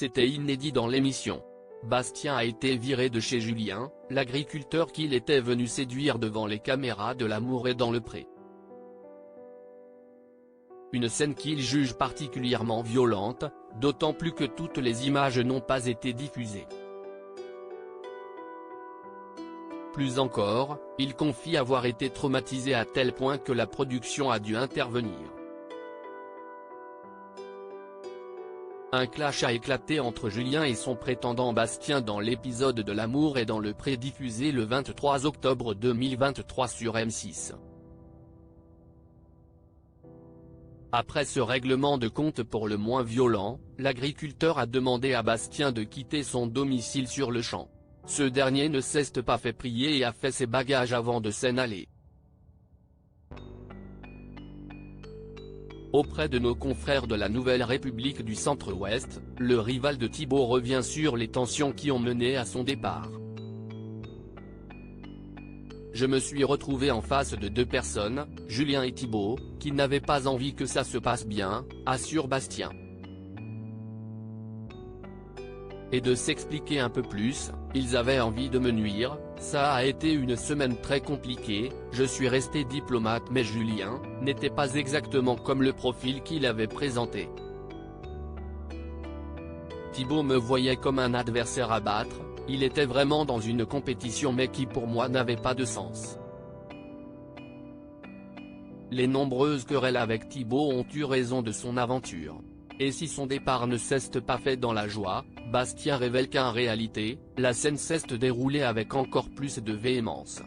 C'était inédit dans l'émission. Bastien a été viré de chez Julien, l'agriculteur qu'il était venu séduire devant les caméras de L'Amour est dans le pré. Une scène qu'il juge particulièrement violente, d'autant plus que toutes les images n'ont pas été diffusées. Plus encore, il confie avoir été traumatisé à tel point que la production a dû intervenir. Un clash a éclaté entre Julien et son prétendant Bastien dans l'épisode de L'Amour est dans le pré diffusé le 23 octobre 2023 sur M6. Après ce règlement de compte pour le moins violent, l'agriculteur a demandé à Bastien de quitter son domicile sur le champ. Ce dernier ne s'est pas fait prier et a fait ses bagages avant de s'en aller. Auprès de nos confrères de la Nouvelle République du Centre-Ouest, le rival de Thibaut revient sur les tensions qui ont mené à son départ. Je me suis retrouvé en face de deux personnes, Julien et Thibaut, qui n'avaient pas envie que ça se passe bien, assure Bastien. Et de s'expliquer un peu plus, ils avaient envie de me nuire, ça a été une semaine très compliquée, je suis resté diplomate mais Julien n'était pas exactement comme le profil qu'il avait présenté. Thibaut me voyait comme un adversaire à battre, il était vraiment dans une compétition mais qui pour moi n'avait pas de sens. Les nombreuses querelles avec Thibaut ont eu raison de son aventure. Et si son départ ne s'est pas fait dans la joie, Bastien révèle qu'en réalité, la scène s'est déroulée avec encore plus de véhémence.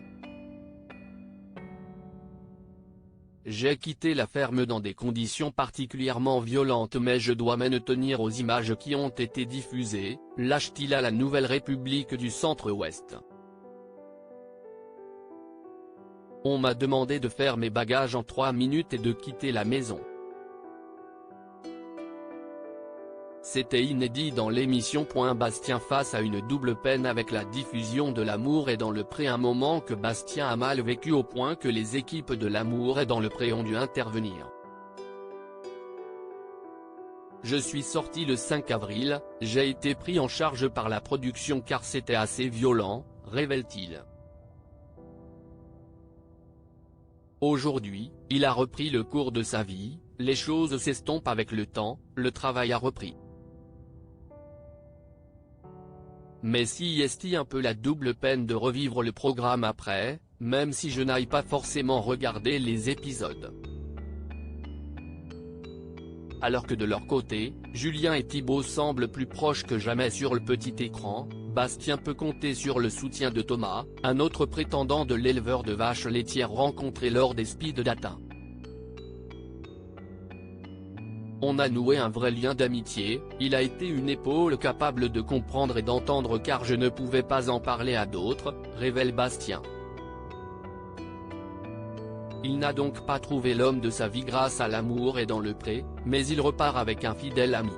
J'ai quitté la ferme dans des conditions particulièrement violentes mais je dois m'en tenir aux images qui ont été diffusées, lâche-t-il à la Nouvelle République du Centre-Ouest. On m'a demandé de faire mes bagages en 3 minutes et de quitter la maison. C'était inédit dans l'émission. Bastien face à une double peine avec la diffusion de L'Amour est dans le pré, un moment que Bastien a mal vécu au point que les équipes de L'Amour est dans le pré ont dû intervenir. Je suis sorti le 5 avril, j'ai été pris en charge par la production car c'était assez violent, révèle-t-il. Aujourd'hui, il a repris le cours de sa vie, les choses s'estompent avec le temps, le travail a repris. Mais si est un peu la double peine de revivre le programme après, même si je n'aille pas forcément regarder les épisodes. Alors que de leur côté, Julien et Thibaut semblent plus proches que jamais sur le petit écran, Bastien peut compter sur le soutien de Thomas, un autre prétendant de l'éleveur de vaches laitières rencontré lors des speed data. On a noué un vrai lien d'amitié, il a été une épaule capable de comprendre et d'entendre car je ne pouvais pas en parler à d'autres, révèle Bastien. Il n'a donc pas trouvé l'homme de sa vie grâce à L'Amour est dans le pré, mais il repart avec un fidèle ami.